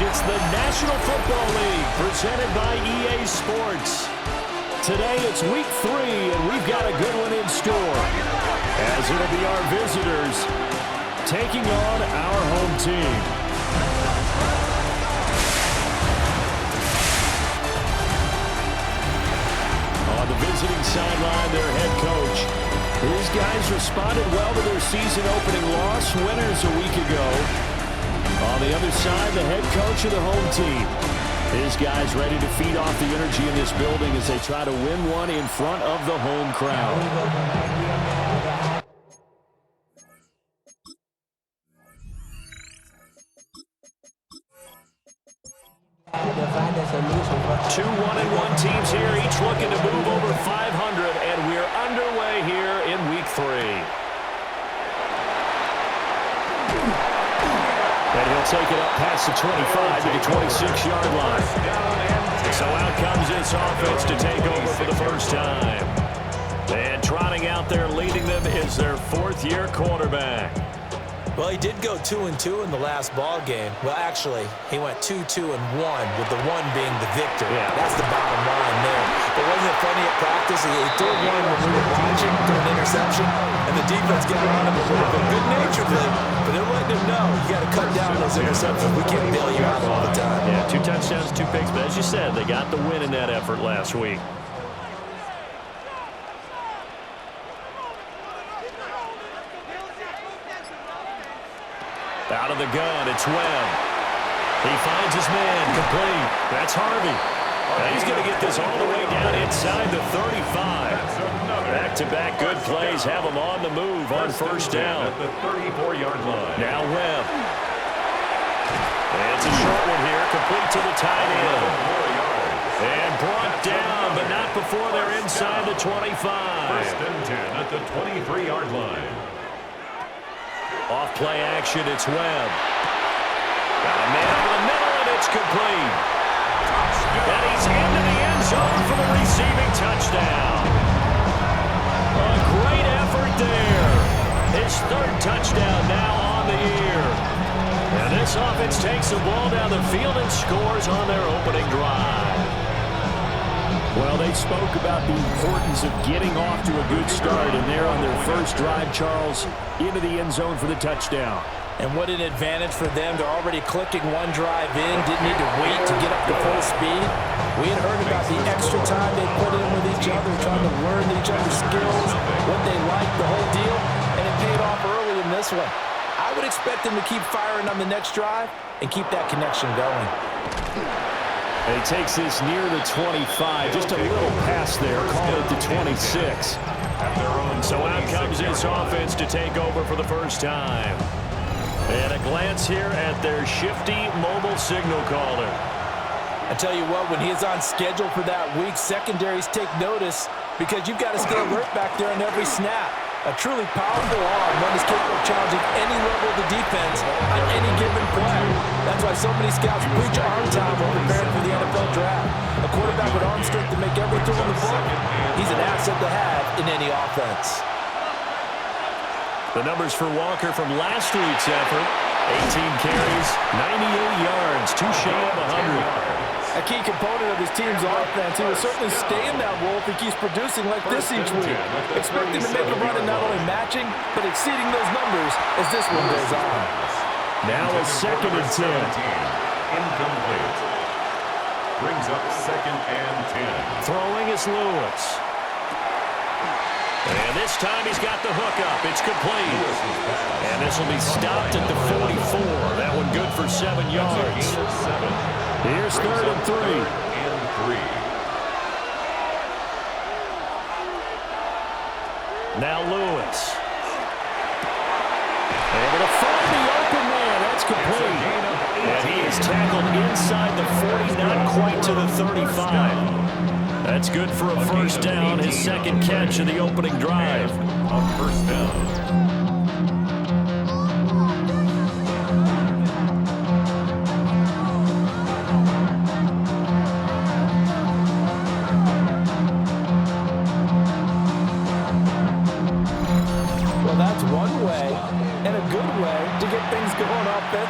It's the National Football League presented by EA Sports. Today it's week 3, and we've got a good one in store, as it'll be our visitors taking on our home team. On the visiting sideline, their head coach. These guys responded well to their season-opening loss, winners a week ago. On the other side, the head coach of the home team. His guys ready to feed off the energy in this building as they try to win one in front of the home crowd. Two 1-1 teams here, each looking to move over 500, and we're underway here in week 3. And he'll take it up past the 25 to the 26-yard line. So out comes this offense to take over for the first time. And trotting out there leading them is their 4th-year quarterback. Well, he did go 2-2 in the last ball game. Well, actually, he went 2-2-1, with the 1 being the victor. Yeah. That's the bottom line there. But wasn't it funny at practice? He threw one when we were watching, threw an interception, and the defense got on him a little bit good-naturedly. But they're letting him know, you got to cut down those interceptions. We can't bail you out all the time. Yeah, 2 touchdowns, 2 picks. But as you said, they got the win in that effort last week. Out of the gun, it's Webb. He finds his man, complete. That's Harvey. And he's going to get this all the way down inside the 35. Back-to-back good plays have him on the move on first down. At the 34-yard line. Now Webb. And it's a short one here, complete to the tight end. And brought down, but not before they're inside the 25. First and 10 at the 23-yard line. Off play action, it's Webb. Got a man over the middle, and it's complete. And he's into the end zone for the receiving touchdown. A great effort there. His 3rd touchdown now on the year. And this offense takes the ball down the field and scores on their opening drive. Well, they spoke about the importance of getting off to a good start, and they're on their first drive, Charles, into the end zone for the touchdown. And what an advantage for them. They're already clicking one drive in, didn't need to wait to get up to full speed. We had heard about the extra time they put in with each other, trying to learn each other's skills, what they liked, the whole deal, and it paid off early in this one. I would expect them to keep firing on the next drive and keep that connection going. And he takes this near the 25, just a little pass there, call it the 26. So out comes this offense to take over for the first time. And a glance here at their shifty mobile signal caller. I tell you what, when he's on schedule for that week, secondaries take notice because you've got to stay alert back there on every snap. A truly powerful arm, one is capable of challenging any level of the defense on any given play. That's why so many scouts preach arm time when preparing for the NFL draft. A quarterback with arm strength to make every throw in the book, he's an asset to have in any offense. The numbers for Walker from last week's effort: 18 carries, 98 yards, 2 shy of 100. A key component of his team's offense. He will certainly stay in that role if he keeps producing like this each week. Expect him to make a run and not only matching, but exceeding those numbers as this one goes on. Now a 2nd and 10. Incomplete. Brings up 2nd and 10. Throwing is Lewis. And this time he's got the hook up. It's complete. And this will be stopped at the 44. That one good for 7 yards. Here's 3rd and 3. Now Lewis. Able to find the open man. That's complete. And he is tackled inside the 40, not quite to the 35. That's good for a first down, his 2nd catch of the opening drive. On first down.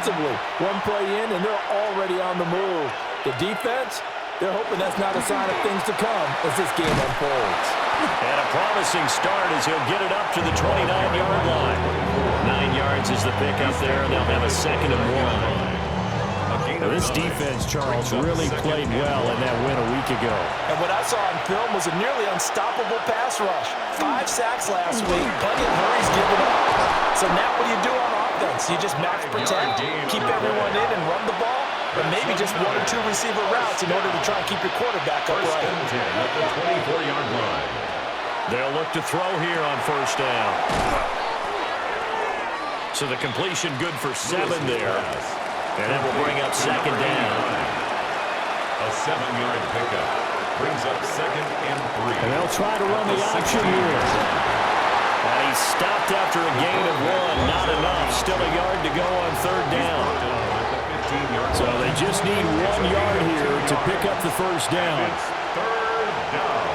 offensively. One play in, and they're already on the move. The defense, they're hoping that's not a sign of things to come as this game unfolds. And a promising start as he'll get it up to the 29-yard line. 9 yards is the pickup there, and they'll have a 2nd and 1. Now, this defense, Charles, really played well in that win a week ago. And what I saw on film was a nearly unstoppable pass rush. 5 sacks last week, plenty of hurries given up. So now what do you do on offense? You just max protect, keep everyone in and run the ball, or maybe just 1 or 2 receiver routes in order to try and keep your quarterback upright. First and 10 at the 24-yard line. They'll look to throw here on 1st down. So the completion good for 7 there. And that will bring up 2nd down. A 7-yard pickup brings up 2nd and 3. And they'll try to run the option here. And he stopped after a gain of 1. Not enough. Still a yard to go on 3rd down. So they just need 1 yard here to pick up the 1st down. It's 3rd down.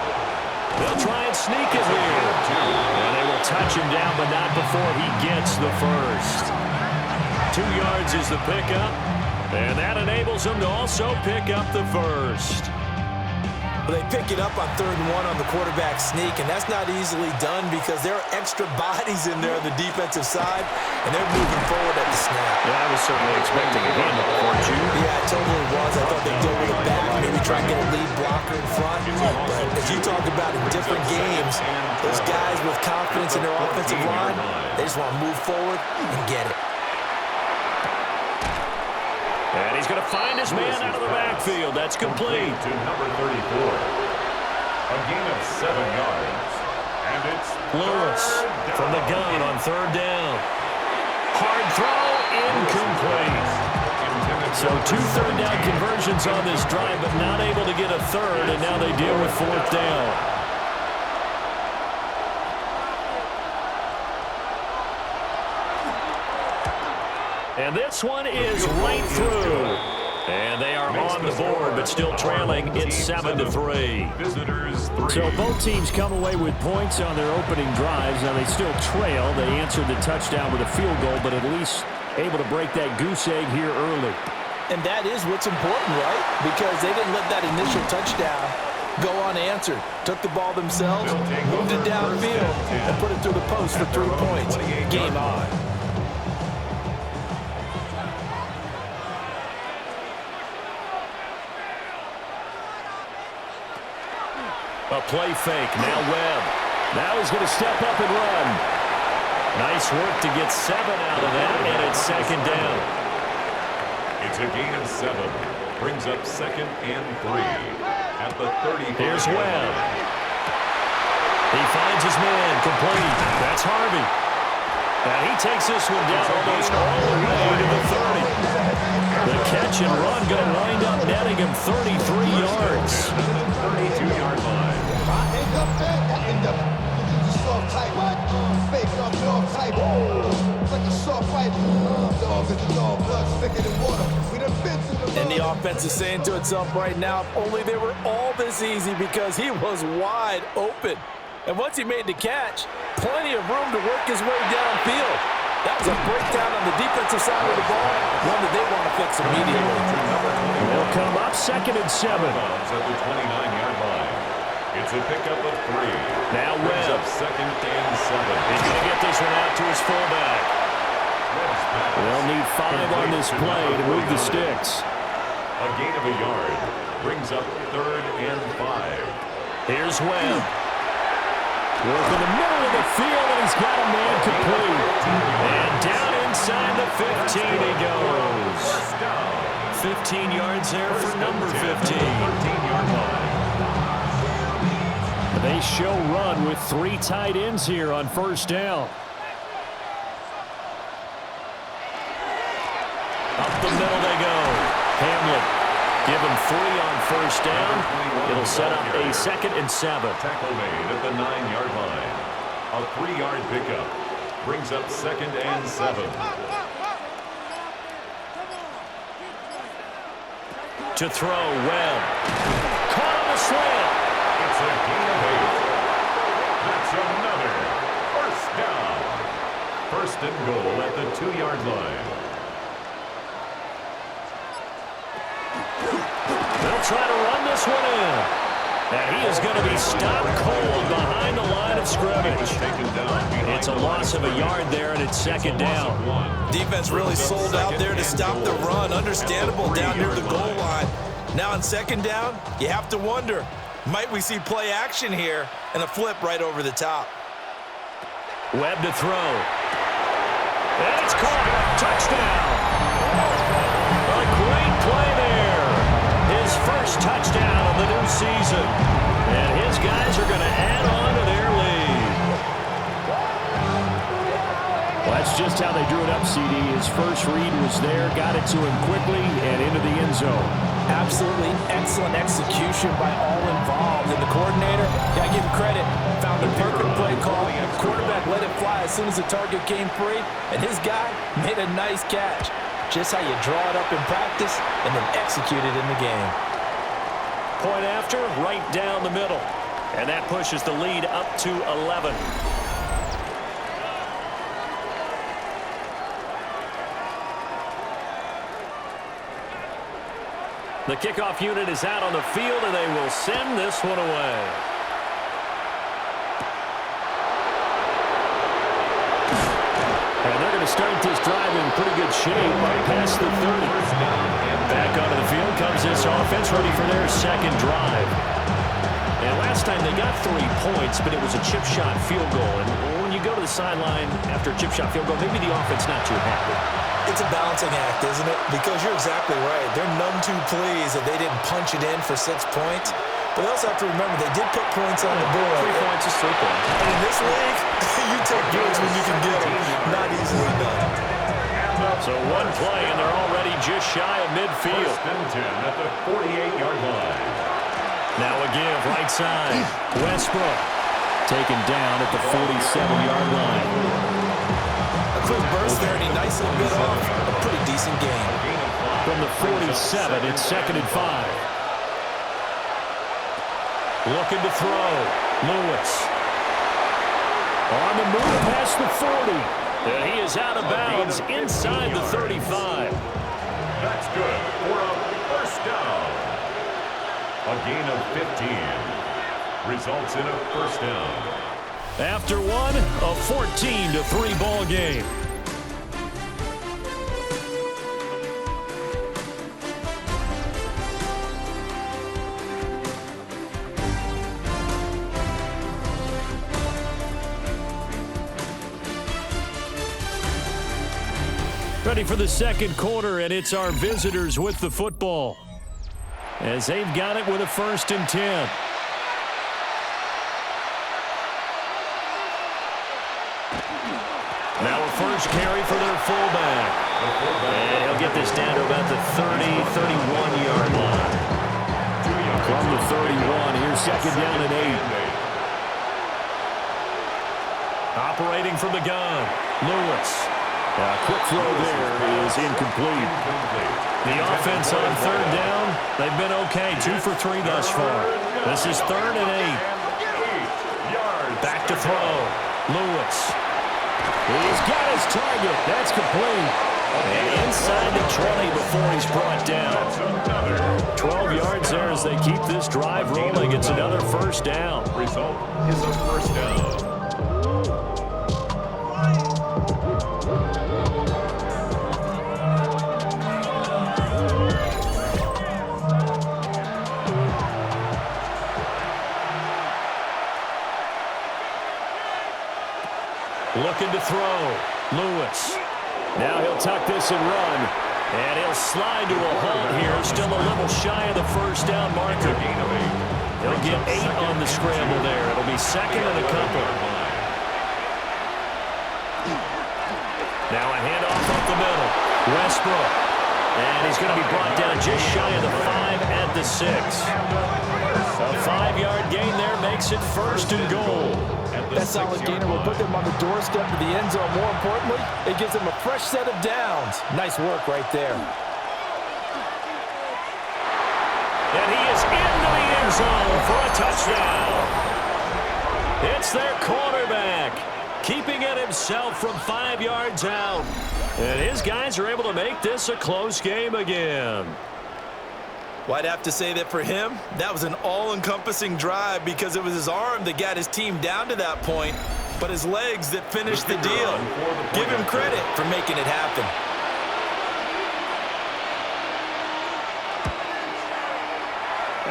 They'll try and sneak it here. And they will touch him down, but not before he gets the 1st. 2 yards is the pickup, and that enables them to also pick up the 1st. They pick it up on 3rd and 1 on the quarterback sneak, and that's not easily done because there are extra bodies in there on the defensive side, and they're moving forward at the snap. Yeah, I was certainly expecting a handoff, weren't you? Yeah, it totally was. I thought they'd go with a back, maybe try and get a lead blocker in front. But as you talked about in different games, those guys with confidence in their offensive line, they just want to move forward and get it. And he's going to find his man out of the backfield. That's complete. To number 34. A gain of 7 yards. And it's Lewis from the gun on 3rd down. Hard throw, incomplete. So 2 3rd down conversions on this drive, but not able to get a 3rd, and now they deal with 4th down. And this one is right through. And they are on the board, but still trailing. It's 7-3. Visitors 3. So both teams come away with points on their opening drives. Now they still trail. They answered the touchdown with a field goal, but at least able to break that goose egg here early. And that is what's important, right? Because they didn't let that initial touchdown go unanswered. Took the ball themselves, moved it downfield, and put it through the post for 3 points. Game on. A play fake. Now Webb. Now he's going to step up and run. Nice work to get 7 out of that, and it's 2nd down. It's a gain of 7. Brings up 2nd and 3. At the 35. Here's Webb. He finds his man. Complete. That's Harvey. And he takes this one down almost all the way to the 30. The catch and run going to wind up netting him 33 yards. 32-yard line. And the offense is saying to itself right now, if only they were all this easy, because he was wide open. And once he made the catch, plenty of room to work his way downfield. That was a breakdown on the defensive side of the ball, one that they want to fix immediately. They'll come up 2nd and 7. At the 29-yard line. It's a pickup of 3. Now Brings Webb. up 2nd and 7. He's going to get this one out to his fullback. They'll need 5 on this play to move the sticks. A gain of a yard. Brings up 3rd and 5. Here's Webb. Work in the middle of the field, and he's got a man complete. And down inside the 15 he goes. 15 yards there for number 15. 13-yard line. They show run with 3 tight ends here on 1st down. Up the middle they go. Hamlin. Give him 3 on 1st down. It'll set up a 2nd and 7. Tackle made at the 9-yard line. A 3-yard pickup. Brings up 2nd and 7. To throw, Webb. Caught on the slant. It's a gain of 8. That's another 1st down. 1st and goal at the 2-yard line. try to run this one in. And he is going to be stopped cold behind the line of scrimmage. It's a loss of a yard there, and it's second down. Defense really sold out there to stop the run. Understandable down near the goal line. Now on second down, you have to wonder, might we see play action here and a flip right over the top? Webb to throw. And it's caught. Touchdown. A great play there. His first touchdown of the new season. And his guys are going to add on to their lead. Well, that's just how they drew it up, CD. His first read was there, got it to him quickly, and into the end zone. Absolutely excellent execution by all involved. And the coordinator, gotta give him credit, found a perfect play call. Quarterback let it fly as soon as the target came free, and his guy made a nice catch. Just how you draw it up in practice and then execute it in the game. Point after, right down the middle. And that pushes the lead up to 11. The kickoff unit is out on the field, and they will send this one away. And they're going to start this drive in pretty good shape past the 30. Back onto the field comes this offense, ready for their second drive. And last time they got 3 points, but it was a chip shot field goal. And when you go to the sideline after a chip shot field goal, maybe the offense not too happy. It's a balancing act, isn't it? Because you're exactly right. They're none too pleased that they didn't punch it in for 6 points. But they also have to remember they did put points on the board. 3 points is 3 points. And in this league, you take points when you can get them. Not easily done. So one play, and they're already just shy of midfield. First and 10 at the 48-yard line. Now a give, right side. Westbrook taken down at the 47-yard line. A quick burst there, and he nicely bit off a pretty decent game. From the 47, it's second and 5. Looking to throw. Lewis. On the move past the 40. And he is out of bounds inside the 35. That's good for a first down. A gain of 15 results in a first down. After one, a 14-3 ball game. Ready for the second quarter, and it's our visitors with the football, as they've got it with a 1st and 10. Now a first carry for their fullback. And he'll get this down to about the 31-yard line. From the 31, here's second down and 8. Operating from the gun, Lewis. Quick throw there is incomplete. The offense on third down, they've been okay. 2 for 3 thus far. This is 3rd and 8. Back to throw. Lewis. He's got his target. That's complete. And inside the 20 before he's brought down. 12 yards there as they keep this drive rolling. It's another first down. Result is a first down. Looking to throw. Lewis. Now he'll tuck this and run. And he'll slide to a halt here. Still a little shy of the first down marker. He'll get 8 on the scramble there. It'll be second and a couple. Now a handoff up the middle. Westbrook. And he's going to be brought down just shy of the 5 at the 6. A 5-yard gain there makes it 1st and goal. That solid gainer will put them on the doorstep of the end zone. More importantly, it gives them a fresh set of downs. Nice work right there. And he is into the end zone for a touchdown. It's their quarterback, keeping it himself from 5 yards out. And his guys are able to make this a close game again. Well, I'd have to say that for him, that was an all-encompassing drive because it was his arm that got his team down to that point, but his legs that finished the deal. Give him credit for making it happen.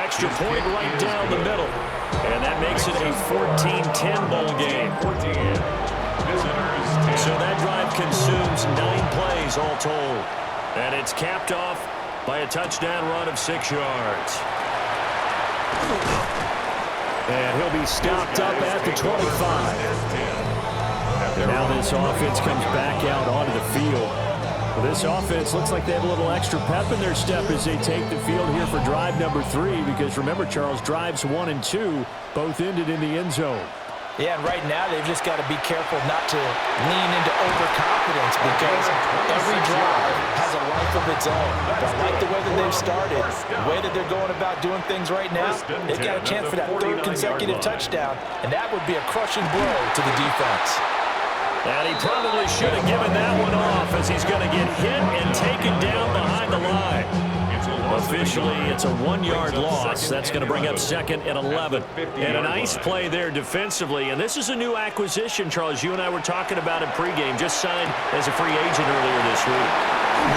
Extra point right down the middle. And that makes it a 14-10 ball game. So that drive consumes 9 plays all told. And it's capped off by a touchdown run of 6 yards. And he'll be stopped up at the 25. Now this offense comes back out onto the field. Well, this offense looks like they have a little extra pep in their step as they take the field here for drive number 3. Because remember, Charles, drives 1 and 2 both ended in the end zone. Yeah, and right now they've just got to be careful not to lean into overconfidence because every drive has a life of its own. But I like the way that they've started, the way that they're going about doing things right now. They've got a chance for that 3rd consecutive touchdown, and that would be a crushing blow to the defense. And he probably should have given that one off as he's going to get hit and taken down behind the line. Officially, it's a 1-yard loss. That's going to bring up 2nd and 11. And a nice play there defensively. And this is a new acquisition, Charles. You and I were talking about it pregame. Just signed as a free agent earlier this week.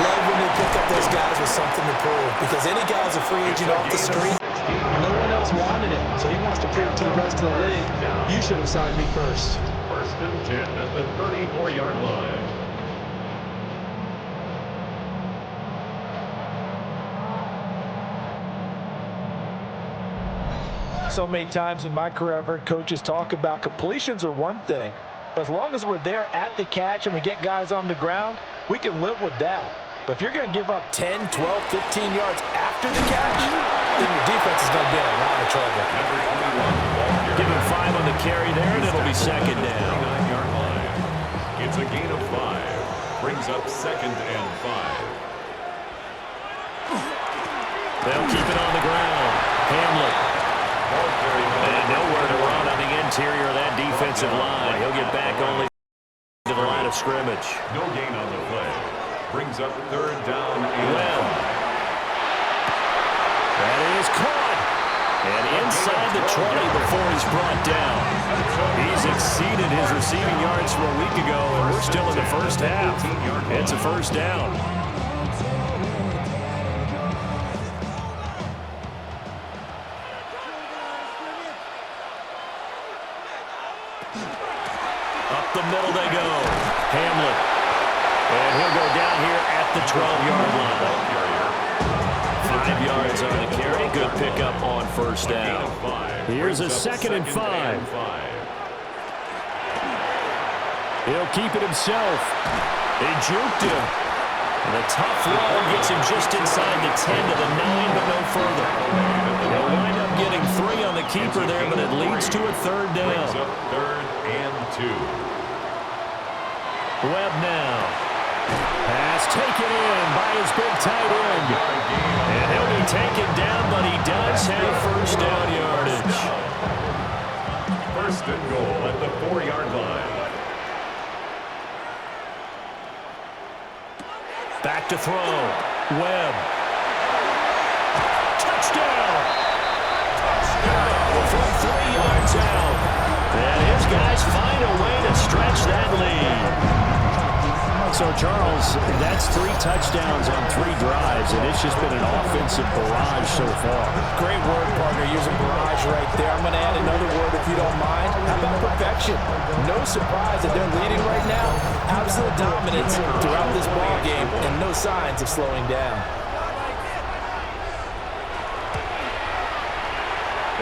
Love when they pick up those guys with something to prove. Because any guy who's a free agent off the street, no one else wanted him. So he wants to prove to the rest of the league, you should have signed me first. 1st and 10 at the 34-yard line. So many times in my career, I've heard coaches talk about completions are one thing. But as long as we're there at the catch and we get guys on the ground, we can live with that. But if you're going to give up 10, 12, 15 yards after the catch, then your defense is going to be in a lot of trouble. Give him 5 on the carry there, and it'll be 2nd down. 9-yard line. It's a gain of 5. Brings up 2nd and 5. They'll keep it on the ground. Hamlet. And nowhere to run on the interior of that defensive line. He'll get back only to the line of scrimmage. No gain on the play. Brings up 3rd down and Webb. That is caught. And inside the 20 before he's brought down. He's exceeded his receiving yards from a week ago, and we're still in the first half. It's a 1st down. Up the middle they go. Hamlet. And he'll go down here at the 12-yard line. 5 yards on the carry. Good pickup on 1st down. Here's a 2nd and 5. He'll keep it himself. They juked him. And a tough run gets him just inside the 10 to the 9, but no further. They'll wind up getting 3 on the keeper there, but it leads to a 3rd down. brings up 3rd and 2. Webb now. Pass taken in by his big tight end. And he'll be taken down, but he does have 1st down yardage. 1st and goal at the 4-yard line. Back to throw. Webb. Touchdown! From 3 yards out. And his guys find a way to stretch that lead. So, Charles, that's 3 touchdowns on 3 drives, and it's just been an offensive barrage so far. Great word, partner, using barrage right there. I'm going to add another word if you don't mind. How about perfection? No surprise that they're leading right now. Absolute dominance throughout this ball game, and no signs of slowing down.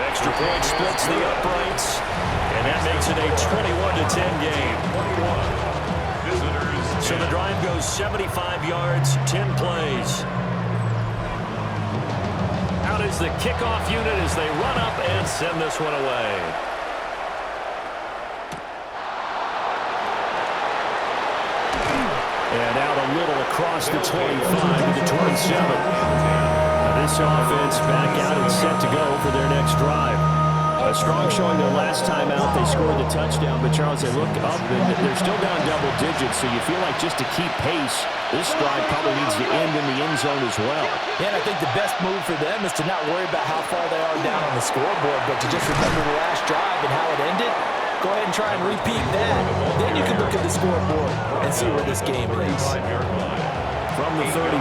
Extra point splits the uprights, and that makes it a 21-10 game. So the drive goes 75 yards, 10 plays. Out is the kickoff unit as they run up and send this one away. And out a little across the 25 to the 27. Now this offense back out and set to go for their next drive. A strong showing their last time out. They scored the touchdown, but Charles, they look up and they're still down double digits, so you feel like just to keep pace, this drive probably needs to end in the end zone as well. Yeah, and I think the best move for them is to not worry about how far they are down on the scoreboard, but to just remember the last drive and how it ended. Go ahead and try and repeat that. Then you can look at the scoreboard and see where this game is. From the 35,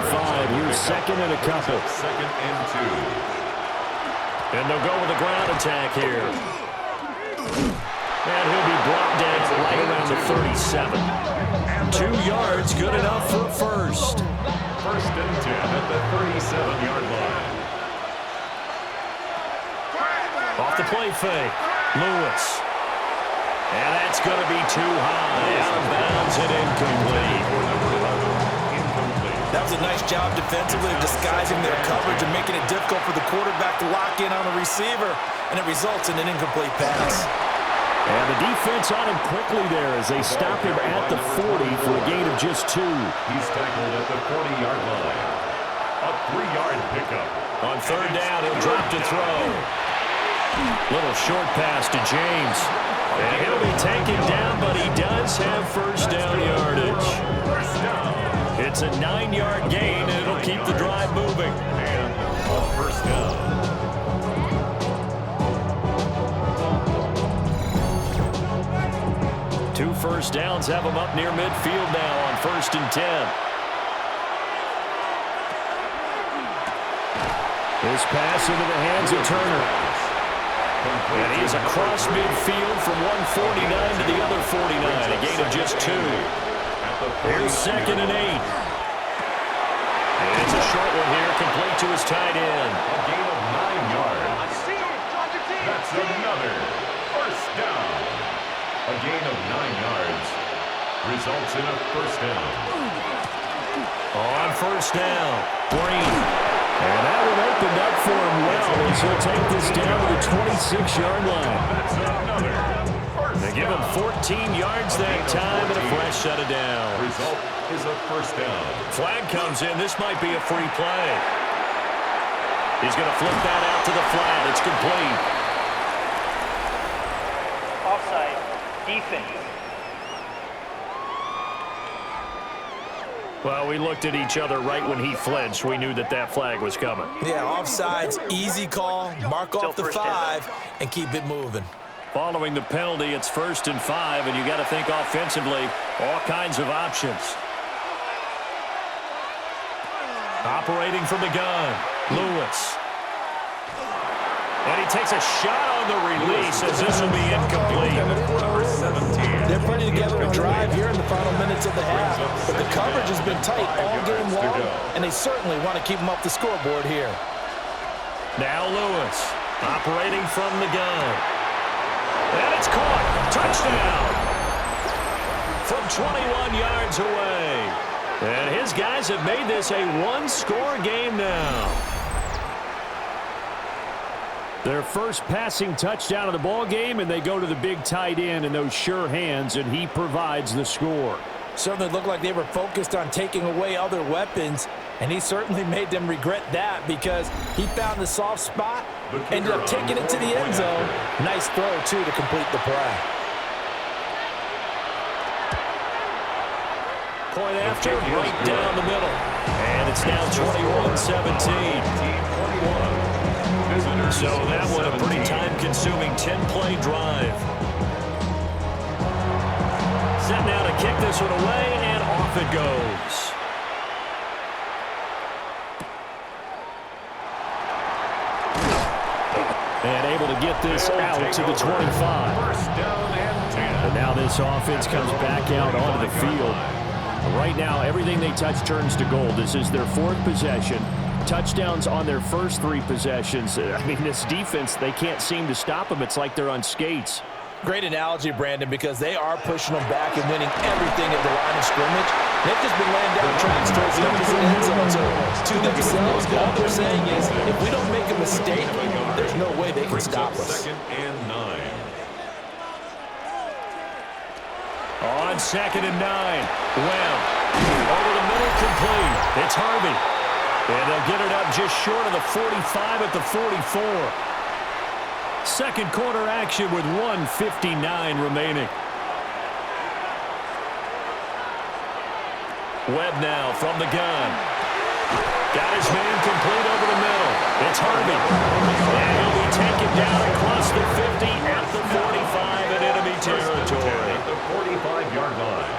here's second and a couple. Second and 2. And they'll go with a ground attack here. And he'll be brought down right around the 37. 2 yards, good enough for a first. First and 10 at the 37-yard line. Off the play fake, Lewis. And that's going to be too high. Out of bounds and incomplete. That was a nice job defensively of disguising their coverage and making it difficult for the quarterback to lock in on the receiver, and it results in an incomplete pass. And the defense on him quickly there as they stop him at the 40 for a gain of just 2. He's tackled at the 40-yard line. A 3-yard pickup. On third down, he'll drop to throw. Little short pass to James. And he'll be taken down, but he does have first down yardage. First down. It's a 9-yard gain, and it'll keep the drive moving. And a first down. Two first downs have them up near midfield now on 1st and 10. This pass into the hands of Turner. And he's across midfield from 149 to the other 49, a gain of just 2. Here's second and 8. And it's a short one here, complete to his tight end. A gain of 9 yards. That's another first down. A gain of 9 yards results in a first down. On first down, Green. And that one opened up for him well as he'll take this down to the 26-yard line. That's another first They give him 14 yards that time and a fresh set of down. Result is a first down. Flag comes in. This might be a free play. He's going to flip that out to the flat. It's complete. Offside. Defense. Well, we looked at each other right when he flinched. We knew that that flag was coming. Yeah, offsides, easy call, mark off the 5, and keep it moving. Following the penalty, it's 1st and 5, and you got to think offensively, all kinds of options. Operating from the gun, Lewis. And he takes a shot on the release as this will be incomplete. Number 17. They're putting together a drive here in the final minutes of the half, but the coverage has been tight all game long, and they certainly want to keep them off the scoreboard here. Now Lewis, operating from the gun. And it's caught. Touchdown. From 21 yards away. And his guys have made this a one-score game now. Their first passing touchdown of the ball game, and they go to the big tight end in those sure hands, and he provides the score. Certainly looked like they were focused on taking away other weapons, and he certainly made them regret that because he found the soft spot, ended up taking it to the end zone. Nice throw, too, to complete the play. Point after, right down the middle. And it's now 21-17. So that one a pretty time-consuming 10-play drive. Set now to kick this one away, and off it goes. And able to get this out to the 25. First down and 10. And now this offense comes back out onto the field. Right now, everything they touch turns to gold. This is their 4th possession. Touchdowns on their first 3 possessions. I mean, this defense, they can't seem to stop them. It's like they're on skates. Great analogy, Brandon, because they are pushing them back and winning everything at the line of scrimmage. They've just been laying down tracks towards the opposite end zone. So to themselves, all they're saying is, if we don't make a mistake, there's no way they can stop us. Second and 9. On 2nd and 9. Well, over the middle, complete. It's Harvey. And they'll get it up just short of the 45 at the 44. Second quarter action with 1:59 remaining. Webb now from the gun. Got his man complete over the middle. It's Harvey. And he'll be taken down across the 50 at the 45 in enemy territory. At the 45-yard line.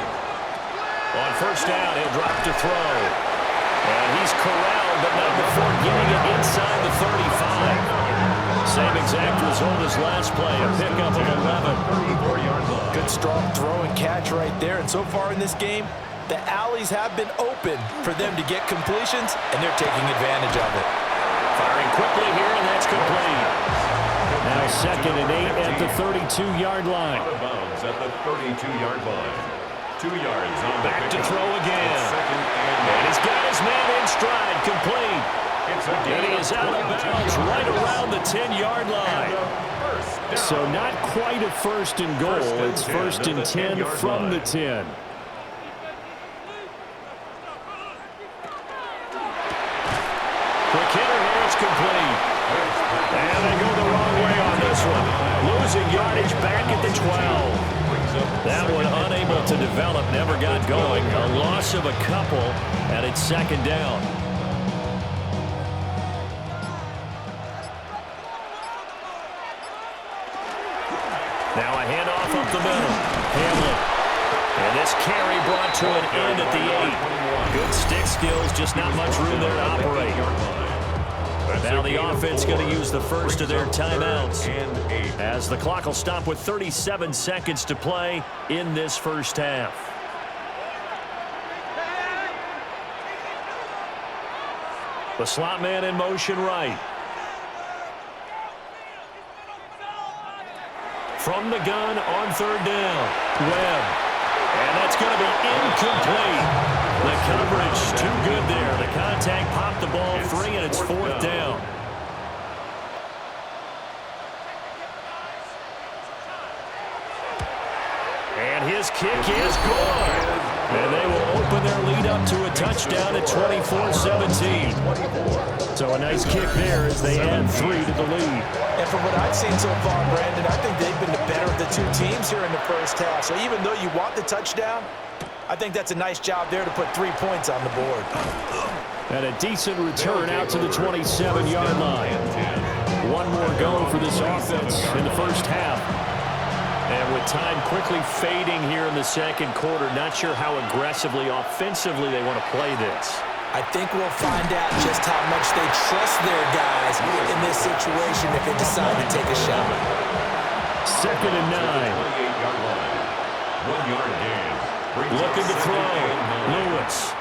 On first down, he'll drop to throw. And he's corralled, but not before getting it inside the 35. Same exact result as last play, a pickup of 11. 34-yard line. Good strong throw and catch right there. And so far in this game, the alleys have been open for them to get completions, and they're taking advantage of it. Firing quickly here, and that's complete. Now 2nd and 8 at the 32-yard line. Out of bounds at the 32-yard line. 2 yards on the Back to pickup. throw again. It's 2nd And and he's got his man in stride, complete. It's a And gain he of is out of 22 bounds yards. right around the 10-yard line. First down. So not quite a first and goal. It's first and 10 from the 10. Quick hitter here, it's complete. And they go the wrong way on this one. Losing yardage back at the 12. That one unable to develop, never got going. A loss of a couple, and it's 2nd down. Now a handoff up the middle. Hamlin. And this carry brought to an end at the 8. Good stick skills, just not much room there to operate. Now the offense going to use the first of their timeouts, as the clock will stop with 37 seconds to play in this first half. The slot man in motion right. From the gun on 3rd down, Webb. And that's going to be incomplete. The coverage too good there. The contact popped the ball free, and it's 4th down. And his kick is good. And they will open their lead up to a touchdown at 24-17. So a nice kick there as they add 3 to the lead. And from what I've seen so far, Brandon, I think they've been the better of the two teams here in the first half. So even though you want the touchdown, I think that's a nice job there to put 3 points on the board. And a decent return out to the 27-yard line. One more go for this offense in the first half. And with time quickly fading here in the second quarter, not sure how aggressively, offensively they want to play this. I think we'll find out just how much they trust their guys in this situation if they decide to take a shot. 2nd and 9. 28-yard line. 1 yard gain. Looking to throw. Lewis.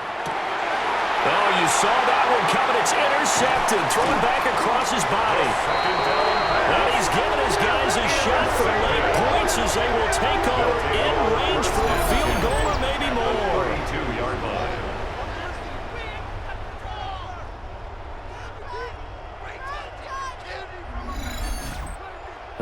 Oh, you saw that one coming. It's intercepted. Thrown back across his body. And he's giving his guys a shot for late points as they will take over in range for a field goal or maybe more. 32-yard line.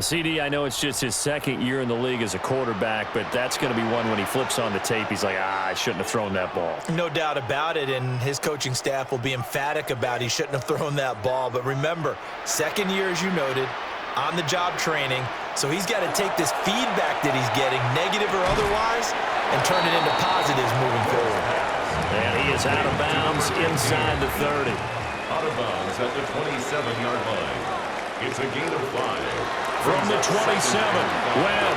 CD, I know it's just his 2nd year in the league as a quarterback, but that's going to be one when he flips on the tape, he's like, I shouldn't have thrown that ball. No doubt about it, and his coaching staff will be emphatic about he shouldn't have thrown that ball. But remember, 2nd year, as you noted, on-the-job training, so he's got to take this feedback that he's getting, negative or otherwise, and turn it into positives moving forward. And he is out of bounds inside the 30. Out of bounds at the 27-yard line. It's a gain of 5. From the 27, Webb.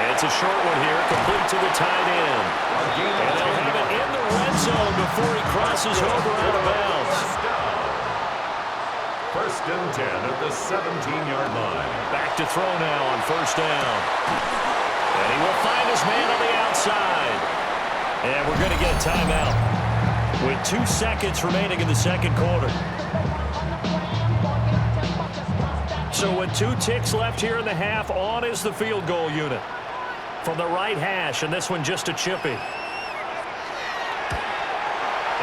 It's a short one here, complete to the tight end. And they'll have it in the red zone before he crosses over out of bounds. First and 10 at the 17-yard line. Back to throw now on first down. And he will find his man on the outside. And we're going to get a timeout with 2 seconds remaining in the second quarter. So with 2 ticks left here in the half, on is the field goal unit. From the right hash, and this one just a chippy.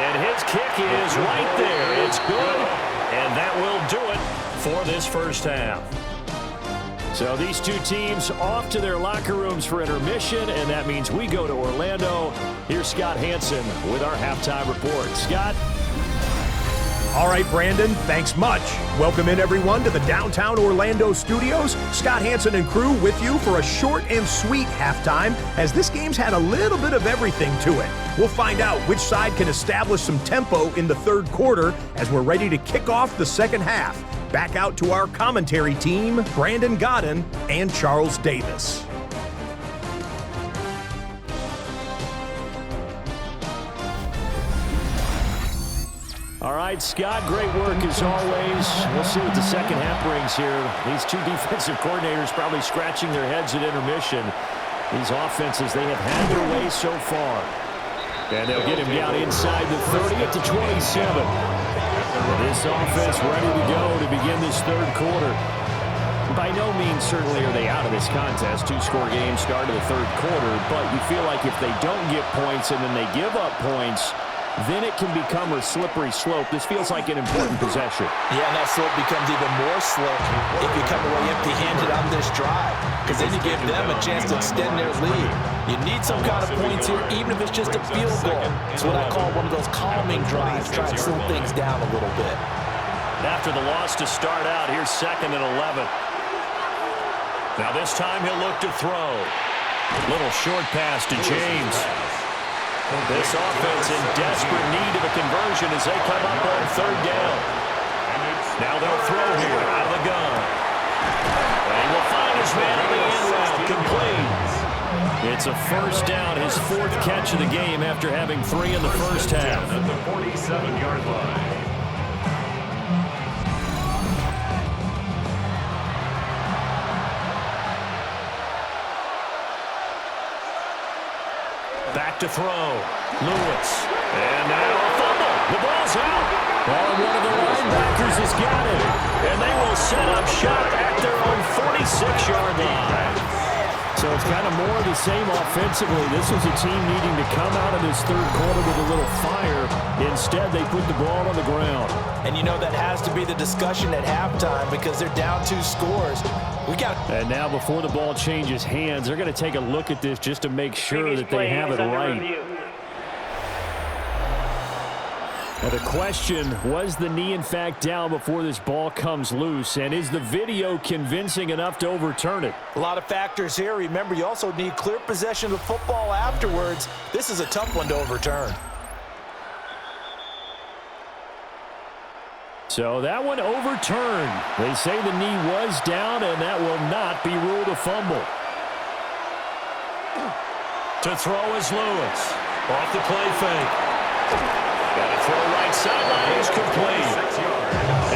And his kick is right there. It's good, and that will do it for this first half. So these two teams off to their locker rooms for intermission, and that means we go to Orlando. Here's Scott Hansen with our halftime report. Scott? All right, Brandon, thanks much. Welcome in, everyone, to the downtown Orlando studios. Scott Hansen and crew with you for a short and sweet halftime, as this game's had a little bit of everything to it. We'll find out which side can establish some tempo in the third quarter as we're ready to kick off the second half. Back out to our commentary team, Brandon Godden and Charles Davis. All right, Scott, great work as always. We'll see what the second half brings here. These two defensive coordinators probably scratching their heads at intermission. These offenses, they have had their way so far. And they'll get him down inside the 30 at the 27. This offense ready to go to begin this third quarter. By no means, certainly, are they out of this contest. Two-score game, start of the third quarter. But you feel like if they don't get points and then they give up points, then it can become a slippery slope. This feels like an important possession. Yeah, and that slope becomes even more slick if you come away empty-handed on this drive, because then you give them a chance to extend their lead. You need some kind of points here, even if it's just a field goal. It's what I call one of those calming drives, try and slow things down a little bit. After the loss to start out, here's 2nd and 11. Now this time he'll look to throw. Little short pass to James. This offense in desperate need of a conversion as they come up on third down. Now they'll throw here out of the gun. And he will find his man on the end route, complete. It's a first down, his 4th catch of the game after having 3 in the first half. At the 47-yard line. Back to throw. Lewis. And now a fumble. The ball's out. Oh, one of the linebackers has got it. And they will set up shop at their own 46-yard line. So it's kind of more of the same offensively. This was a team needing to come out of this third quarter with a little fire. Instead, they put the ball on the ground. And you know that has to be the discussion at halftime because they're down 2 scores. And now before the ball changes hands, they're going to take a look at this just to make sure that they have it right. Now the question, was the knee in fact down before this ball comes loose? And is the video convincing enough to overturn it? A lot of factors here. Remember, you also need clear possession of the football afterwards. This is a tough one to overturn. So that one overturned. They say the knee was down, and that will not be ruled a fumble. To throw is Lewis. Off the play fake. Got to throw right sideline. He's complete.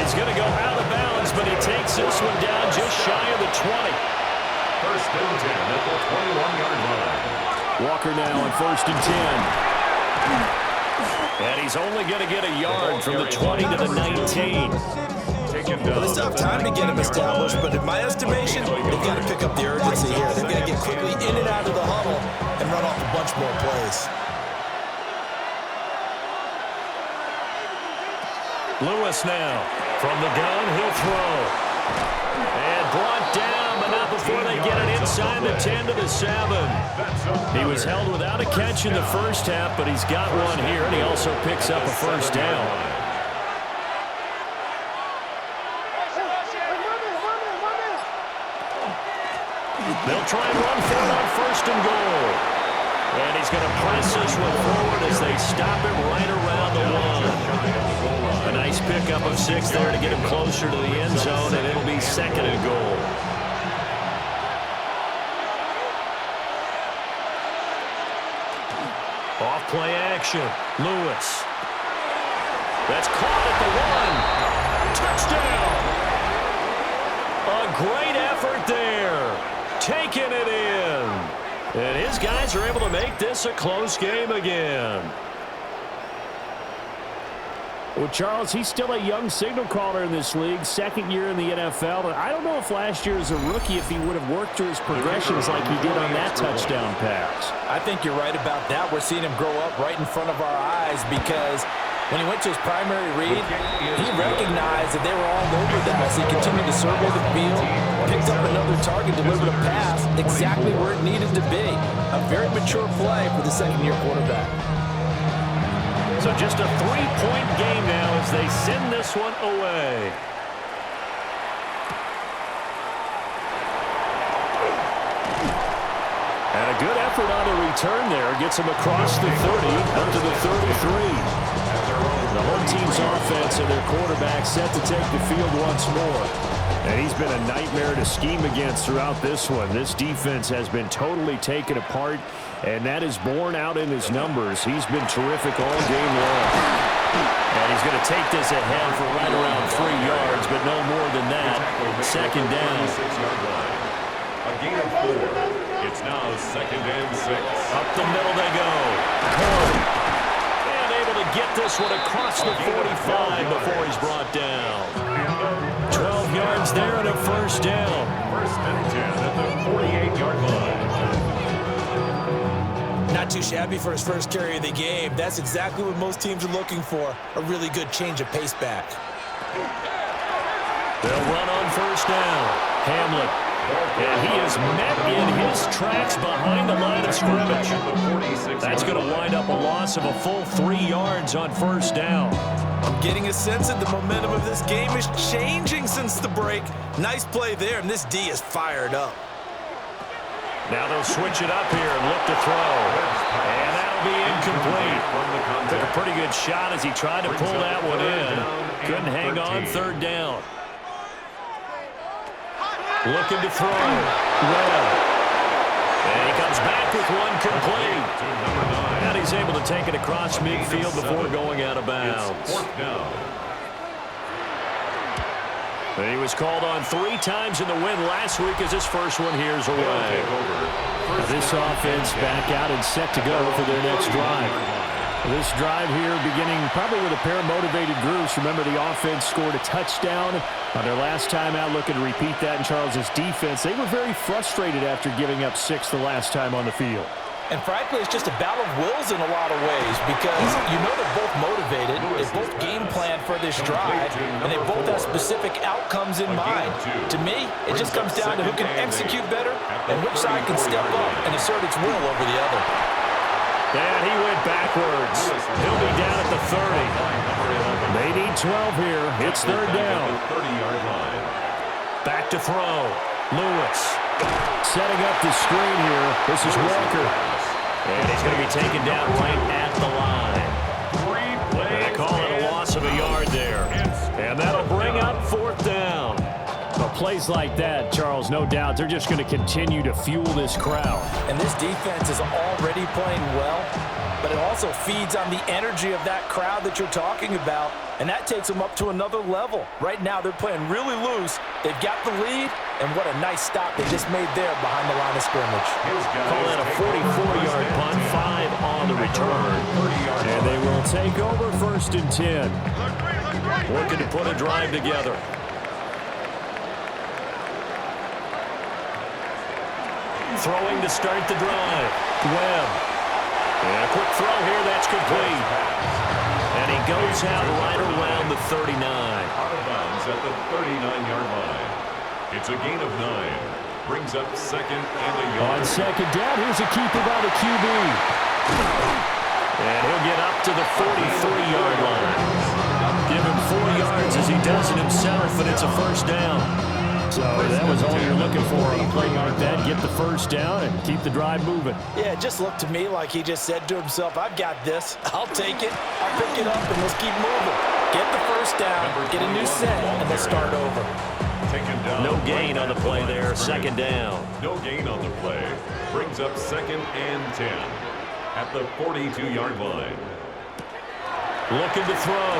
He's going to go out of bounds, but he takes this one down just shy of the 20. First and 10 at the 21-yard line. Walker now on 1st and 10. And he's only going to get a yard from the 20 to the 19. Well, they still have time to get him established, but in my estimation, they've got to pick up the urgency here. They've got to get quickly in and out of the huddle and run off a bunch more plays. Lewis now. From the gun, he'll throw. And brought down, but not before they get it inside the 10 to the 7. He was held without a catch in the first half, but he's got one here, and he also picks up a first down. They'll try and run for it on 1st and goal. And he's going to press this one forward as they stop him right around the 1. A nice pickup of 6 there to get him closer to the end zone, and it'll be 2nd and goal. Off play action. Lewis. That's caught at the 1. Touchdown. A great effort there. Taking it in. And his guys are able to make this a close game again. Well, Charles, he's still a young signal caller in this league, 2nd year in the NFL. But I don't know if last year as a rookie, if he would have worked through his progressions like he did on that touchdown pass. I think you're right about that. We're seeing him grow up right in front of our eyes because when he went to his primary read, he recognized that they were all over that as he continued to survey the field, picked up another target, delivered a pass exactly where it needed to be. A very mature play for the 2nd-year quarterback. So just a 3-point game now as they send this one away. And a good effort on the return there. Gets him across the 30, up to the 33. The home team's offense and their quarterback set to take the field once more. And he's been a nightmare to scheme against throughout this one. This defense has been totally taken apart, and that is borne out in his numbers. He's been terrific all game long. And he's going to take this ahead for right around 3 yards, but no more than that. Second down. A gain of 4. It's now 2nd and 6. Up the middle they go. Cole. And able to get this one across the 45 before he's brought down. 12 yards there and a first down. 1st and 10 at the 48-yard line. Not too shabby for his first carry of the game. That's exactly what most teams are looking for, a really good change of pace back. They'll run on first down. Hamlet. And he is met in his tracks behind the line of scrimmage. That's going to wind up a loss of a full 3 yards on first down. I'm getting a sense that the momentum of this game is changing since the break. Nice play there, and this D is fired up. Now they'll switch it up here and look to throw. And that'll be incomplete. Took a pretty good shot as he tried to pull that one in. Couldn't hang on, third down. Looking to throw. Well. And he comes back with one complete. And he's able to take it across midfield before going out of bounds. And he was called on 3 times in the win last week as his first one here's away. This offense back out and set to go for their next drive. This drive here beginning probably with a pair of motivated groups. Remember, the offense scored a touchdown on their last time out. Looking to repeat that in Charles's defense. They were very frustrated after giving up 6 the last time on the field. And frankly, it's just a battle of wills in a lot of ways because you know they're both motivated, they both game plan for this drive, and they both have specific outcomes in mind. To me, it just comes down to who can execute better and which side can step up and assert its will over the other. And he went backwards. He'll be down at the 30. They need 12 here. It's third down. Back to throw. Lewis. Setting up the screen here. This is Walker. And he's going to be taken down right at the line. They call it a loss of a yard there. And that'll bring up fourth down. Well, plays like that, Charles, no doubt, they're just going to continue to fuel this crowd. And this defense is already playing well, but it also feeds on the energy of that crowd that you're talking about, and that takes them up to another level. Right now, they're playing really loose. They've got the lead, and what a nice stop they just made there behind the line of scrimmage. Call that a 44-yard punt, 5 on the return. And they will take over 1st and 10. Working to put a drive together. Throwing to start the drive. Webb. And a quick throw here, that's complete. And he goes out right around the 39. Out of bounds at the 39-yard line. It's a gain of 9. Brings up 2nd and a yard. On second down, here's a keeper by the QB. And he'll get up to the 43-yard line. Give him 4 yards as he does it himself, and it's a first down. So that was all you're looking for on a play like that. Get the first down and keep the drive moving. Yeah, it just looked to me like he just said to himself, I've got this. I'll take it. I'll pick it up, and let's keep moving. Get the first down, get a new set, and let's start over. No gain on the play there. Second down. No gain on the play. Brings up 2nd and 10 at the 42-yard line. Looking to throw.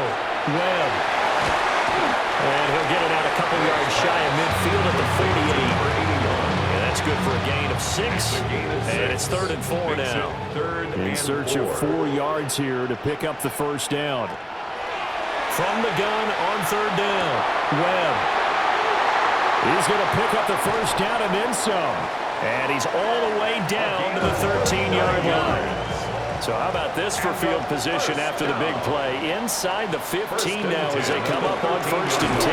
Webb. And he'll get it out a couple yards shy of midfield at the 48. And that's good for a gain of 6. And it's 3rd and 4 now. In search of 4 yards here to pick up the first down. From the gun on 3rd down. Webb. He's going to pick up the first down and then some. And he's all the way down to the 13-yard line. So how about this for field position after the big play? Inside the 15 now as they come up on 1st and 10.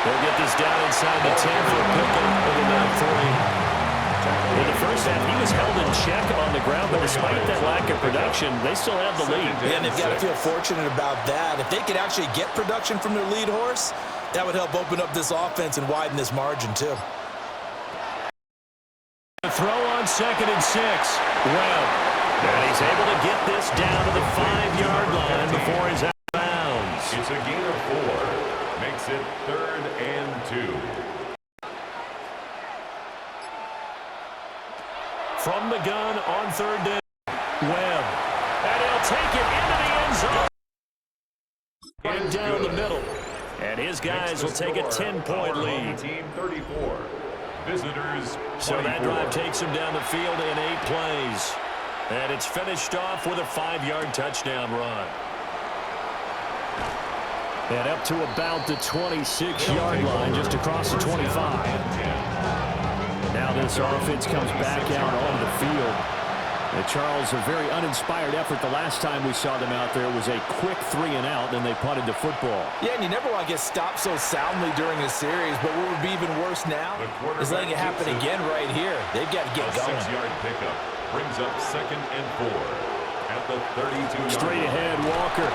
They'll get this down inside the 10 for a pickup of about 3. In the first half, he was held in check on the ground, but despite that lack of production, they still have the lead. Yeah, and they've got to feel fortunate about that. If they could actually get production from their lead horse, that would help open up this offense and widen this margin, too. Throw on 2nd and 6. Webb. And he's able to get this down to the 5-yard line before he's out of bounds. It's a gain of 4. Makes it 3rd and 2. From the gun on 3rd down. Webb. And he'll take it into the end zone. Right down the middle. And his guys will take a 10-point lead. Team 34. Visitors 24. So that drive takes him down the field in 8 plays. And it's finished off with a 5-yard touchdown run. And up to about the 26-yard line, just across the 25. Now this offense comes back out onto the field. Charles, a very uninspired effort the last time we saw them out there was a quick 3-and-out, and they punted the football. Yeah, and you never want to get stopped so soundly during a series, but what would be even worse now is letting it happen again right here. They've got to get going. 6-yard pickup brings up 2nd and 4 at the 32-yard Straight ahead, Walker.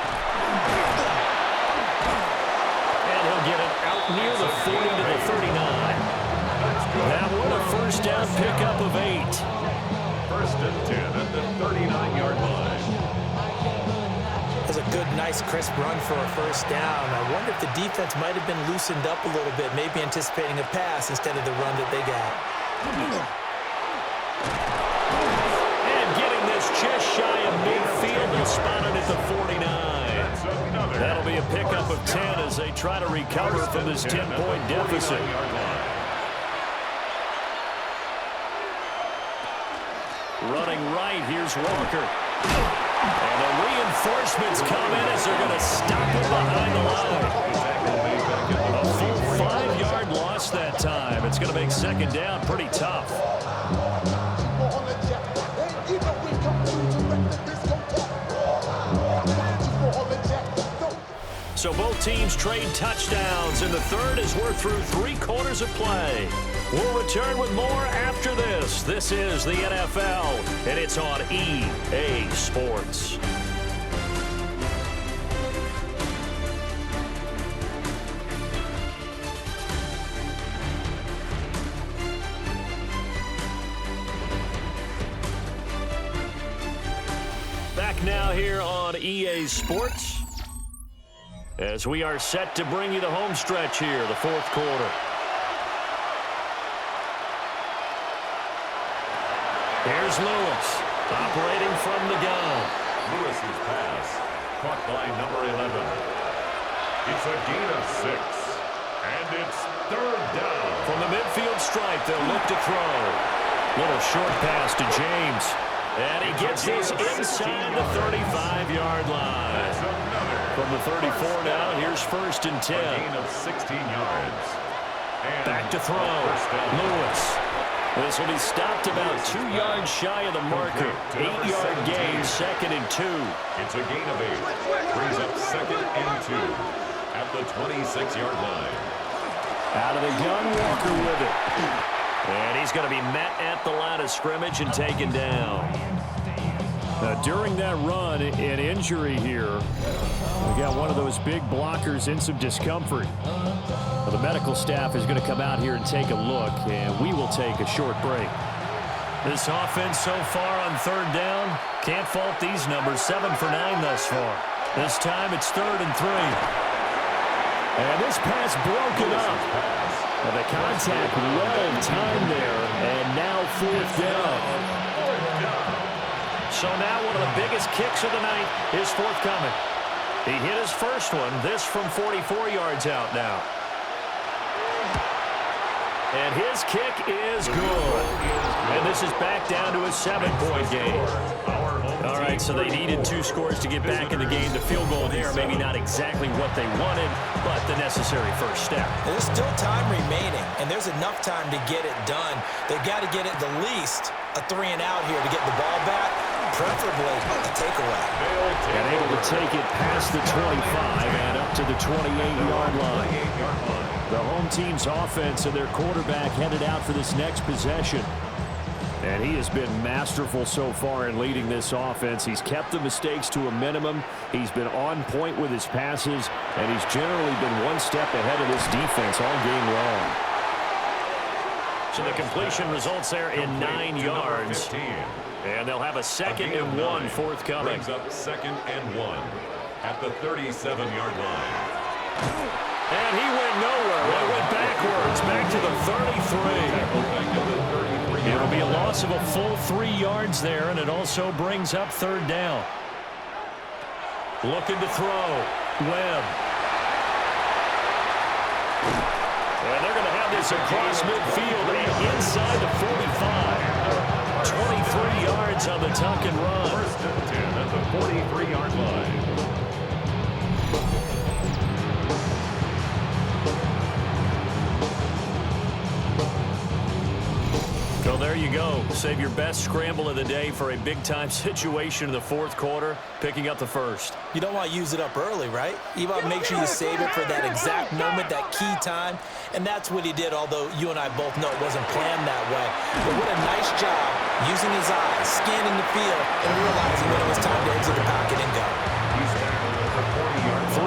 And he'll get it out near the 40 to the 39. That one a first down pickup of 8. 1st and 10 at the 39-yard line. That's a good, nice, crisp run for a first down. I wonder if the defense might have been loosened up a little bit, maybe anticipating a pass instead of the run that they got. And getting this just shy of midfield and spotted at the 49. That'll be a pickup of 10 as they try to recover from this 10-point deficit. Running right, here's Walker. And the reinforcements come in as they're going to stop him behind the line. A full 5-yard loss that time. It's going to make 2nd down pretty tough. So both teams trade touchdowns, and the third as we're through 3 quarters of play. We'll return with more after this. This is the NFL, and it's on EA Sports. Back now here on EA Sports, as we are set to bring you the home stretch here, the 4th quarter. Here's Lewis, operating from the gun. Lewis's pass, caught by number 11. It's a gain of 6, and it's 3rd down. From the midfield stripe, they'll look to throw. Little short pass to James. And he gets this inside the 35-yard line. From the 34 now, here's 1st and 10. A gain of 16 yards. And back to throw. Lewis. This will be stopped about 2 yards shy of the marker. 8-yard gain, 2nd and 2. It's a gain of 8. Brings up 2nd and 2 at the 26-yard line. Out of the gun, Walker with it. And he's going to be met at the line of scrimmage and taken down. During that run, an injury here. We got one of those big blockers in some discomfort. The medical staff is going to come out here and take a look, and we will take a short break. This offense so far on 3rd down, can't fault these numbers. 7 for 9 thus far. This time it's 3rd and 3. And this pass broken up. And the contact well timed there, and now 4th down. So now one of the biggest kicks of the night is forthcoming. He hit his first one, this from 44 yards out now. And his kick is good. And this is back down to a 7-point game. All right, so they needed 2 scores to get back in the game. The field goal there, maybe not exactly what they wanted, but the necessary first step. There's still time remaining, and there's enough time to get it done. They've got to get at the least a 3-and-out here to get the ball back, preferably a takeaway. And able to take it past the 25 and up to the 28-yard line. The home team's offense and their quarterback headed out for this next possession. And he has been masterful so far in leading this offense. He's kept the mistakes to a minimum. He's been on point with his passes, and he's generally been one step ahead of this defense all game long. So the completion results there in 9 yards. And they'll have a 2nd and 1 forthcoming. Brings up 2nd and 1 at the 37-yard line. And he went nowhere. They went backwards, back to the 33. It'll be a loss of a full 3 yards there, and it also brings up 3rd down. Looking to throw. Webb. And they're going to have this across midfield and inside the 45. 23 yards on the tuck and run. 1st and 10 at the 43-yard line. So there you go. Save your best scramble of the day for a big-time situation in the 4th quarter, picking up the 1st. You don't want to use it up early, right? You want to make sure you save it for that exact moment, that key time. And that's what he did, although you and I both know it wasn't planned that way. But what a nice job using his eyes, scanning the field, and realizing when it was time to exit the pocket and go.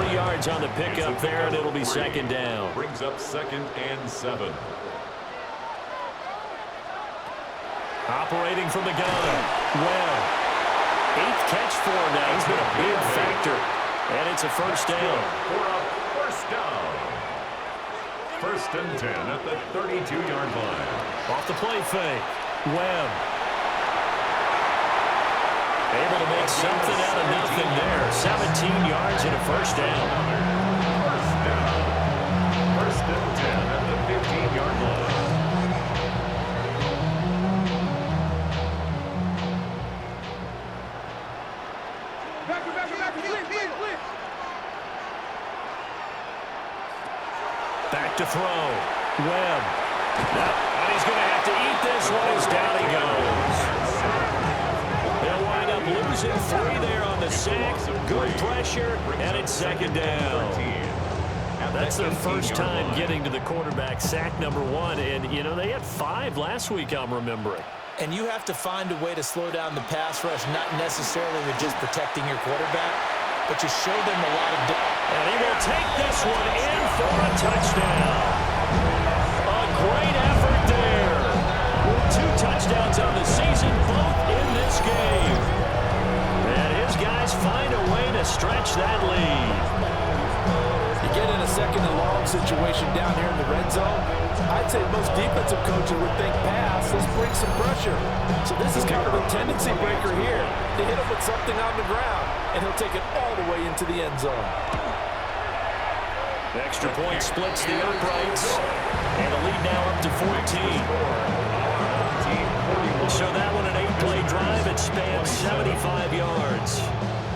3 yards on the pickup there, and it'll be 2nd down. Brings up 2nd and 7. Operating from the gun. Well, 8th catch for him now. He's been a big factor. And it's a 1st down. For a 1st down. 1st and 10 at the 32-yard line. Off the play fake. Webb. Able to make something out of nothing there. 17 yards and a 1st down. 1st down. 1st and 10 at the 15-yard line. Back to throw. Webb. And he's going to have to eat this one as down he goes. They'll wind up losing 3 there on the sack. Good pressure, and it's 2nd down. That's their first time getting to the quarterback, sack number 1. And, you know, they had 5 last week, I'm remembering. And you have to find a way to slow down the pass rush, not necessarily with just protecting your quarterback, but you show them a lot of... And he will take this one in for a touchdown. A great effort there. 2 touchdowns on the season, both in this game. And his guys find a way to stretch that lead. You get in a 2nd and long situation down here in the red zone, I'd say most defensive coaches would think pass, let's bring some pressure. So this is kind of a tendency breaker here to hit him with something on the ground, and he'll take it all the way into the end zone. The extra point splits the uprights, and the lead now up to 14. So that one an 8-play drive. It spans 75 yards.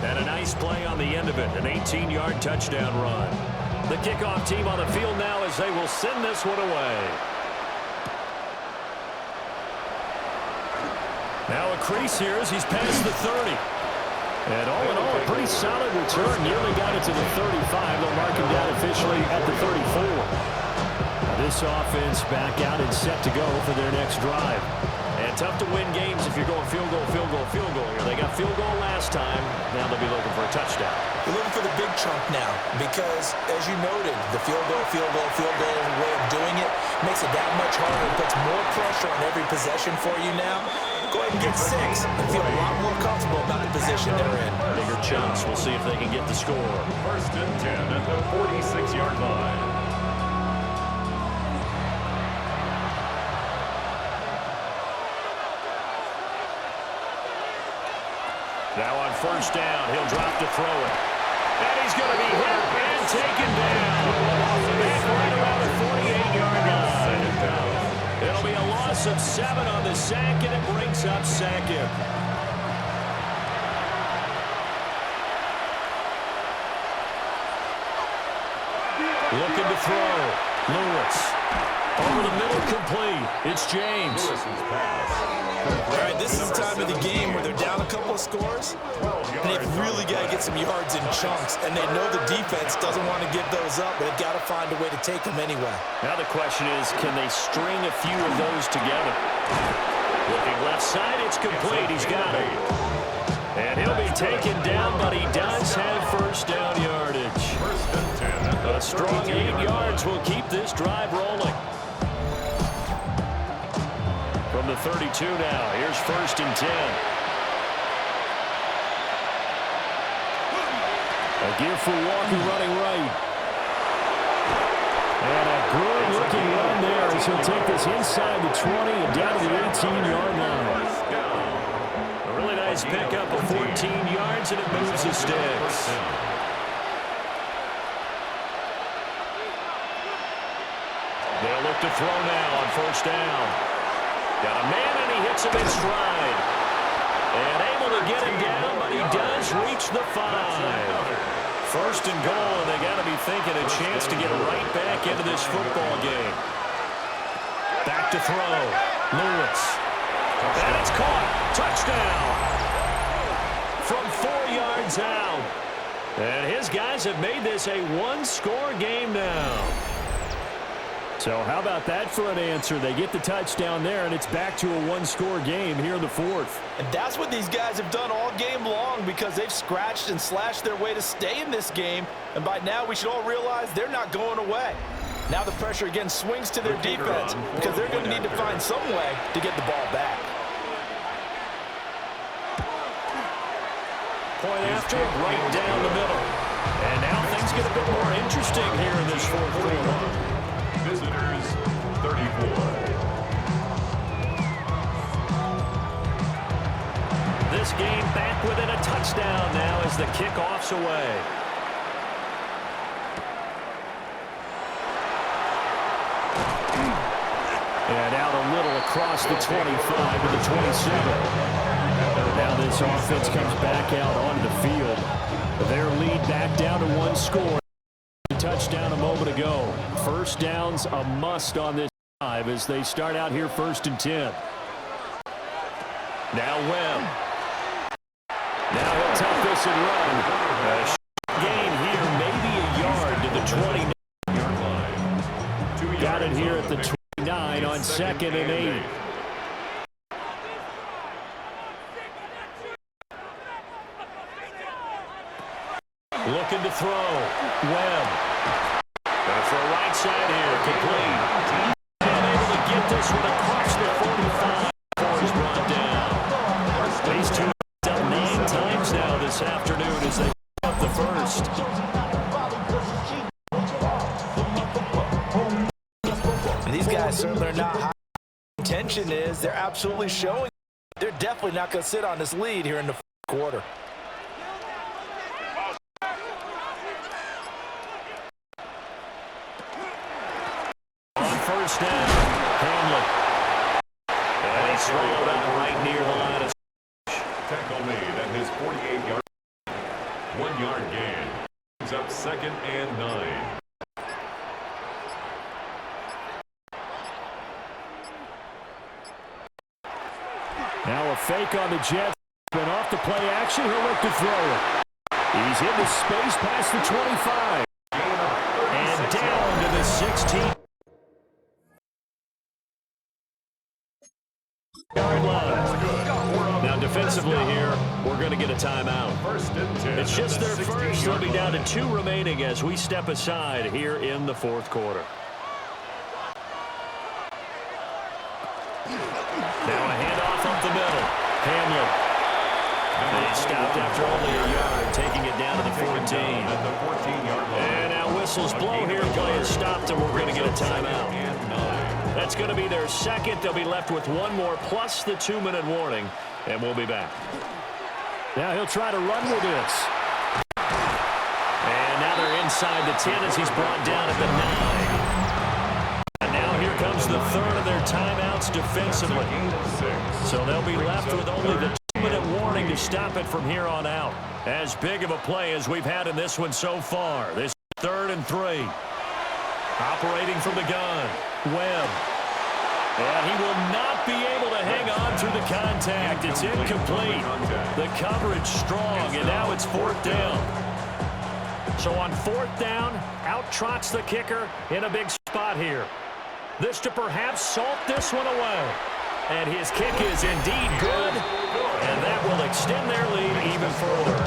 And a nice play on the end of it, an 18-yard touchdown run. The kickoff team on the field now as they will send this one away. Now a crease here as he's past the 30. And all in all, a pretty solid return. Nearly got it to the 35. They'll mark him down officially at the 34. This offense back out and set to go for their next drive. And tough to win games if you're going field goal, field goal, field goal here. They got field goal last time. Now they'll be looking for a touchdown. You're looking for the big chunk now because, as you noted, the field goal way of doing it makes it that much harder. It puts more pressure on every possession for you now. Go ahead and get 6 and feel a lot more comfortable about the position they're in. Bigger chunks. We'll see if they can get the score. 1st and 10 at the 46-yard line. Now on 1st down, he'll drop to throw it. And he's going to be hit and taken down. Back right around the 48-yard line. It'll be a loss of 7 on the sack, and it brings up 2nd. Looking to throw. Lewis. Over the middle, complete. It's James. Lewis's pass. All right, this is the time of the game where they're down a couple of scores, and they've really got to get some yards in chunks, and they know the defense doesn't want to give those up, but they've got to find a way to take them anyway. Now the question is, can they string a few of those together? Looking left side, it's complete. He's got it. And he'll be taken down, but he does have first down yardage. A strong 8 yards will keep this drive rolling. From the 32 now, here's 1st and 10. A give for Walker running right. And a good-looking run there as he'll take this inside the 20 and down to the 18-yard line. A really nice pickup of 14 yards, and it moves the sticks. They'll look to throw now on 1st down. Got a man, and he hits him in stride. And able to get him down, but he does reach the 5. 1st and goal, and they got to be thinking a chance to get right back into this football game. Back to throw. Lewis. And it's caught. Touchdown. From 4 yards out. And his guys have made this a one-score game now. So how about that for an answer? They get the touchdown there, and it's back to a one-score game here in the 4th. And that's what these guys have done all game long because they've scratched and slashed their way to stay in this game. And by now, we should all realize they're not going away. Now the pressure again swings to their defense because they're going to need to find some way to get the ball back. Point after, right down the middle. And now things get a bit more interesting here in this 4th quarter. Visitors, 34. This game back within a touchdown now as the kickoff's away. And out a little across the 25 to the 27. Now this offense comes back out onto the field. Their lead back down to 1 score. Touchdown a moment ago. 1st down's a must on this drive as they start out here 1st and 10. Now Webb. Now he'll tuck this and run. A gain here, maybe a yard to the 29-yard line. Got it here at the 29 on 2nd and 8. Looking to throw. Webb. Going to throw right side here. Complete. And able to get this one across the 45 before he's brought down. These two up 9 times now this afternoon as they pick up the 1st. And these guys certainly are not high. Intention is they're absolutely showing they're definitely not going to sit on this lead here in the 4th quarter. First down, Hamlin. And he's swallowed up right near the line of Tackle made at his 48-yard. 1-yard gain. He's up 2nd and 9. Now a fake on the Jets. Been off the play action. He'll look to throw it. He's in the space past the 25. and down to the 16. Yard line. Now defensively here, we're going to get a timeout. It's just their first. They'll be down to 2 remaining as we step aside here in the 4th quarter. Now a handoff up the middle. Hamlin. And he stopped after only a yard, taking it down to the 14. And now whistles blow here. Play is stopped, and we're going to get a timeout. That's going to be their second. They'll be left with 1 more plus the 2-minute warning, and we'll be back. Now he'll try to run with this. And now they're inside the 10 as he's brought down at the 9. And now here comes the 3rd of their timeouts defensively. So they'll be left with only the 2-minute warning to stop it from here on out. As big of a play as we've had in this one so far. This is 3rd and 3. Operating from the gun. Webb. And he will not be able to hang on through the contact. It's incomplete. The coverage strong, and now it's 4th down. So on 4th down, out trots the kicker in a big spot here. This to perhaps salt this one away. And his kick is indeed good. And that will extend their lead even further.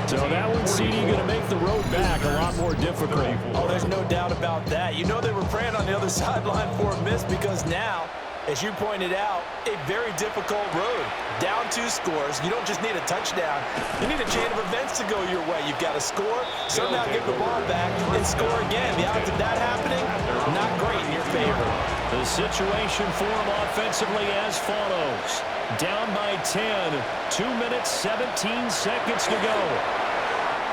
So that one's CD going to make the road back a lot more difficult. Oh, there's no doubt about that. You know they were praying on the other sideline for a miss because now, as you pointed out, a very difficult road. Down 2 scores. You don't just need a touchdown. You need a chain of events to go your way. You've got to score, somehow get the ball back, and score again. The odds of that happening, not great in your favor. The situation for them offensively as follows. Down by 10. 2 minutes, 17 seconds to go.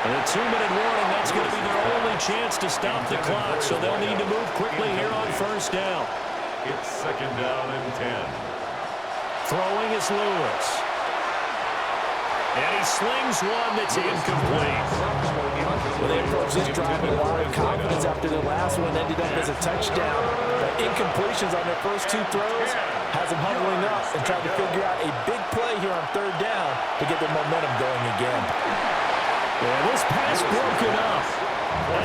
And a 2-minute warning, that's going to be their only chance to stop the clock, so they'll need to move quickly here on first down. It's second down and 10. Throwing is Lewis. And he slings one that's incomplete. Well, they approached this drive with a lot of confidence after the last one ended up as a touchdown. But incompletions on their first 2 throws has them huddling up and trying to figure out a big play here on third down to get their momentum going again. Yeah, this pass broken up.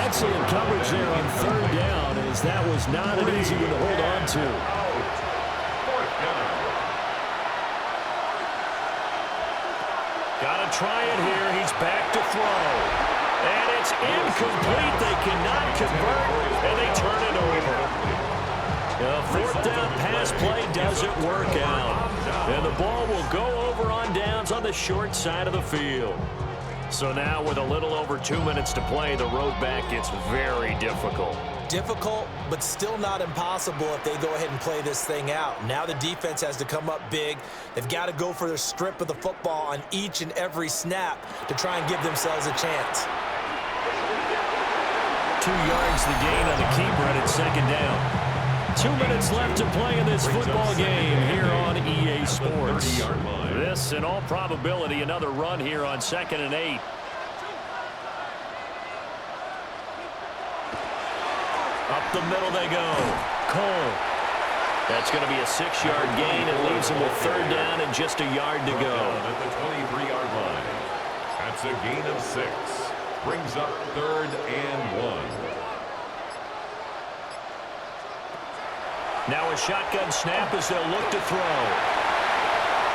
Excellent coverage there on third down, as that was not an easy one to hold on to. Got to try it here. He's back to throw. And it's incomplete. They cannot convert, and they turn it over. A fourth down pass play doesn't work out. And the ball will go over on downs on the short side of the field. So now with a little over 2 minutes to play, the road back gets very difficult. Difficult, but still not impossible if they go ahead and play this thing out. Now the defense has to come up big. They've got to go for their strip of the football on each and every snap to try and give themselves a chance. 2 yards the gain on the keeper, and it's second down. 2 minutes left to play in this football game here on EA Sports. This, in all probability, another run here on 2nd and 8. Up the middle they go. Cole. That's going to be a 6-yard gain and leaves them with third down and just a yard to go. At the 23-yard line. That's a gain of 6. Brings up third and 1. Now a shotgun snap as they'll look to throw.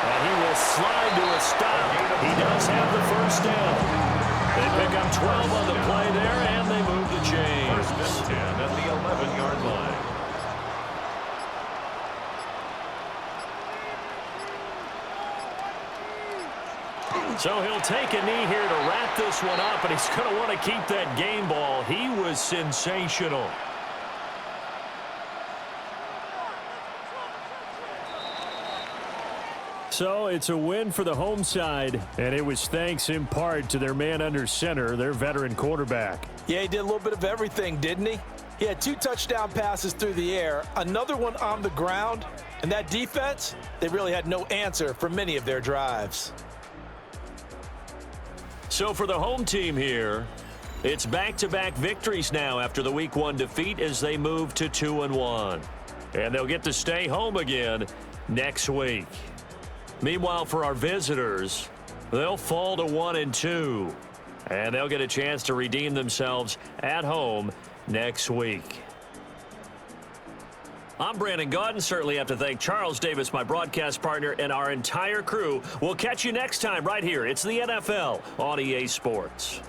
And he will slide to a stop. He does have the first down. They pick up 12 on the play there, and they move the chains. First and 10 at the 11-yard line. So he'll take a knee here to wrap this one up, and he's going to want to keep that game ball. He was sensational. So it's a win for the home side, and it was thanks in part to their man under center, their veteran quarterback. Yeah, he did a little bit of everything, didn't he? He had 2 touchdown passes through the air, another one on the ground, and that defense, they really had no answer for many of their drives. So for the home team here, it's back-to-back victories now after the Week 1 defeat as they move to 2-1. And they'll get to stay home again next week. Meanwhile, for our visitors, they'll fall to 1-2. And they'll get a chance to redeem themselves at home next week. I'm Brandon Gaudin. Certainly have to thank Charles Davis, my broadcast partner, and our entire crew. We'll catch you next time right here. It's the NFL on EA Sports.